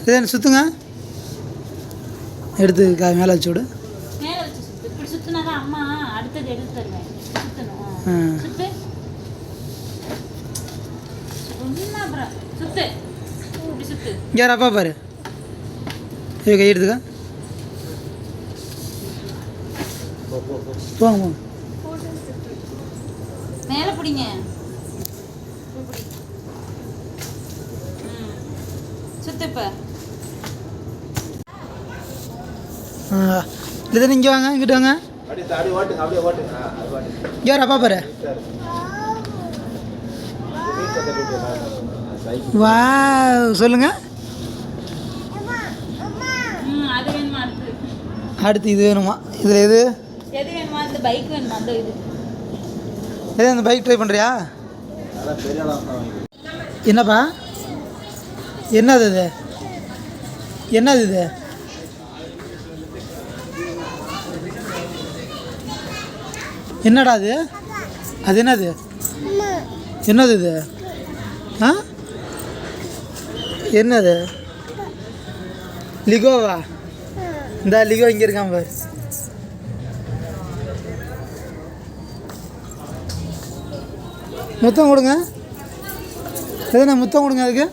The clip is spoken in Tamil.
இதே சுற்றுங்க, எடுத்து மேலே வச்சு விடு. மேலே வச்சு சுற்று. இப்படி சுற்றினா தான் அம்மா அடுத்தது எடுத்து தருவேன். சுற்றணும். சுற்று ஒன்றும் அப்புறம் சுற்று. இப்படி சுற்று. யார் அப்பா பாரு. இது கை எடுத்துக்க. போங்க மேலே பிடிங்க. சுற்று. இப்போ இல்லை இங்கே வாங்க, இங்கிட்டு வாங்க. யார் அப்பா பாரு. வா சொல்லுங்க. அது வேணுமா? அடுத்து இது வேணுமா? இதில் எது எது வேணுமா? இந்த பைக் வேணுமா? அந்த இது எது அந்த பைக் ட்ரை பண்ணுறியா? என்னப்பா? என்னது இது? என்னது இது? என்னடா அது? அது என்னது? என்னது இது? ஆ என்னது? லிகோவா? இந்த லிகோ இங்கே இருக்கான் பாரு. முத்தம் கொடுங்க. எதுனா முத்தம் கொடுங்க அதுக்கு.